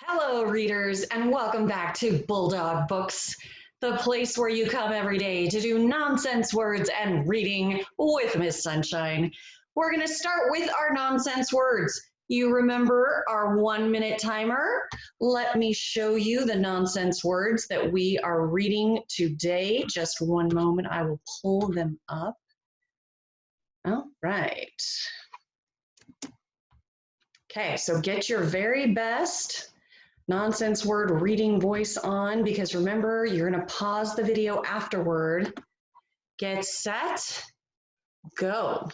Hello, readers, and welcome back to Bulldog Books, the place where you come every day to do nonsense words and reading with Miss Sunshine. We're going to start with our nonsense words. You remember our 1-minute timer? Let me show you the nonsense words that we are reading today. Just one moment, I will pull them up. All right. Okay, so get your very best nonsense word reading voice on, because remember, you're going to pause the video afterward. Get set, go.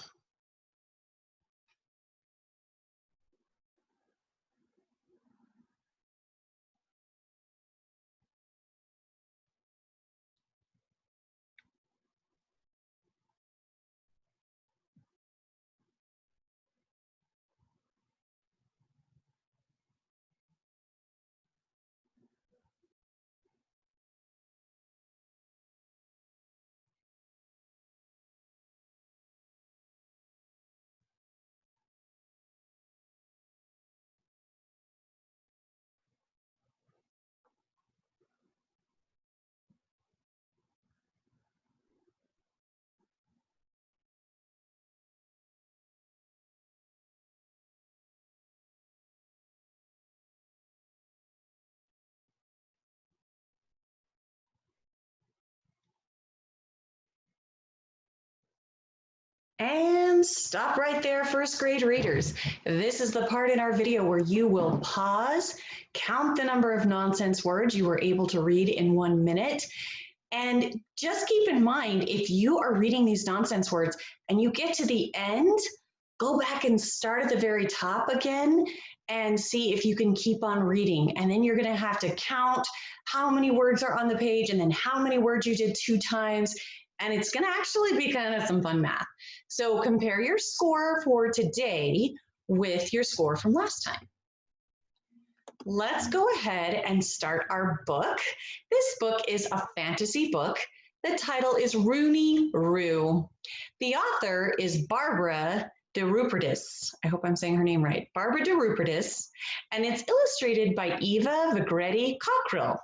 And stop right there, first grade readers. This is the part in our video where you will pause, count the number of nonsense words you were able to read in 1 minute. And just keep in mind, if you are reading these nonsense words and you get to the end, go back and start at the very top again and see if you can keep on reading. And then you're going to have to count how many words are on the page and then how many words you did 2 times. And it's going to actually be kind of some fun math. So compare your score for today with your score from last time. Let's go ahead and start our book. This book is a fantasy book. The title is Rooney Roo. The author is Barbara de Rupertus. I hope I'm saying her name right. Barbara de Rupertus. And it's illustrated by Eva Vigretti Cockrell.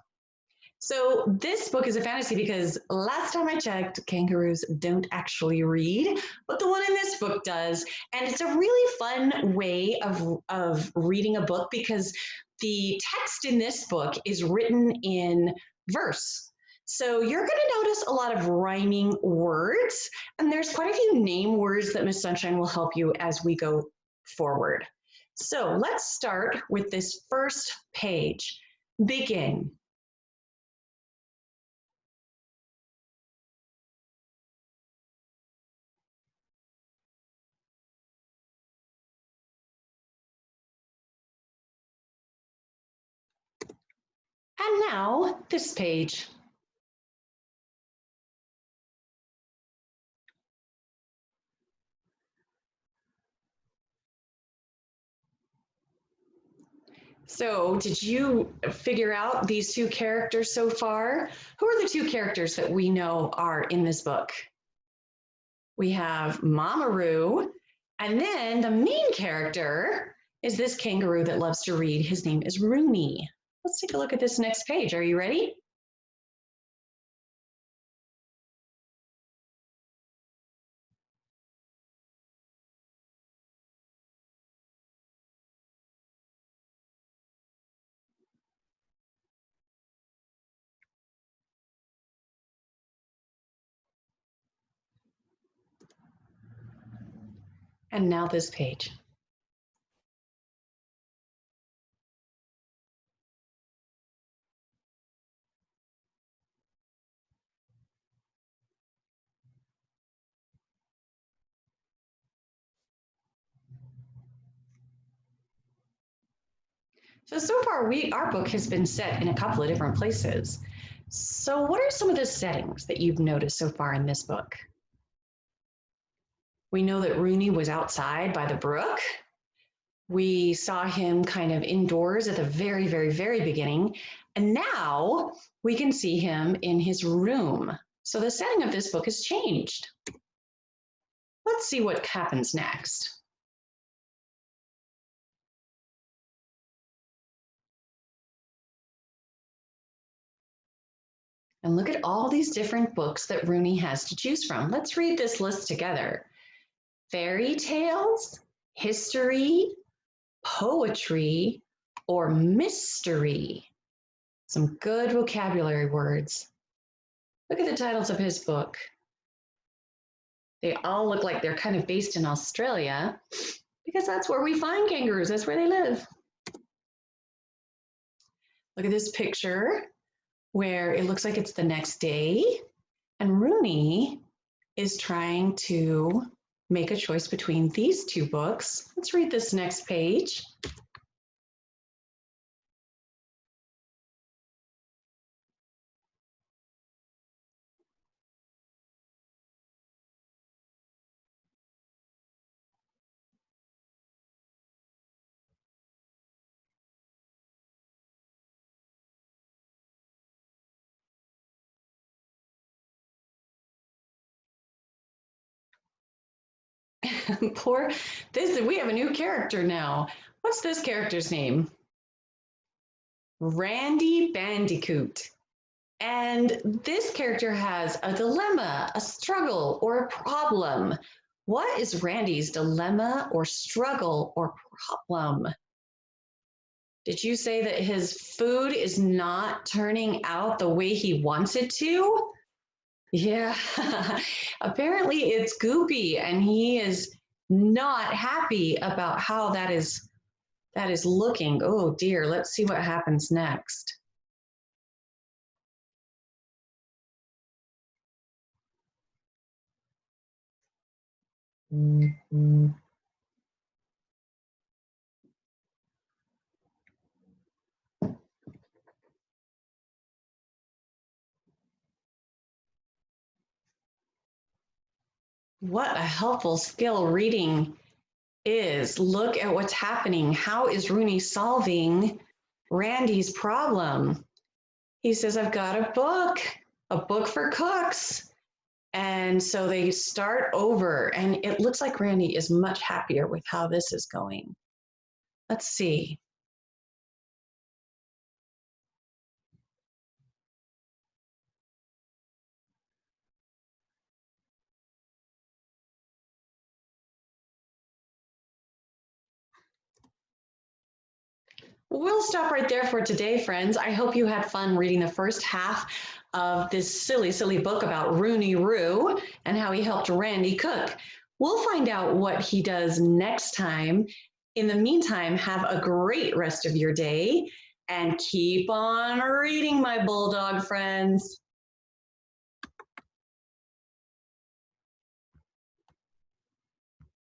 So this book is a fantasy because last time I checked, kangaroos don't actually read, but the one in this book does. And it's a really fun way of reading a book because the text in this book is written in verse. So you're going to notice a lot of rhyming words, and there's quite a few name words that Miss Sunshine will help you as we go forward. So let's start with this first page. Begin. And now this page. So did you figure out these 2 characters so far? Who are the 2 characters that we know are in this book? We have Mama Roo, and then the main character is this kangaroo that loves to read. His name is Rooney. Let's take a look at this next page. Are you ready? And now this page. So far our book has been set in a couple of different places. So what are some of the settings that you've noticed so far in this book? We know that Rooney was outside by the brook. We saw him kind of indoors at the very, very, very beginning. And now we can see him in his room. So the setting of this book has changed. Let's see what happens next. And look at all these different books that Rooney has to choose from. Let's read this list together. Fairy tales, history, poetry, or mystery. Some good vocabulary words. Look at the titles of his book. They all look like they're kind of based in Australia because that's where we find kangaroos. That's where they live. Look at this picture where it looks like it's the next day, and Rooney is trying to make a choice between these two books. Let's read this next page. We have a new character now. What's this character's name? Randy Bandicoot. And this character has a dilemma, a struggle, or a problem. What is Randy's dilemma or struggle or problem? Did you say that his food is not turning out the way he wants it to? Yeah, apparently it's goopy and he is not happy about how that is looking. Oh dear, let's see what happens next. What a helpful skill reading is. Look at what's happening. How is Rooney solving Randy's problem? He says, I've got a book for cooks. And so they start over, and it looks like Randy is much happier with how this is going. Let's see. We'll stop right there for today, friends. I hope you had fun reading the first half of this silly, silly book about Rooney Roo and how he helped Randy cook. We'll find out what he does next time. In the meantime, have a great rest of your day and keep on reading, my bulldog friends.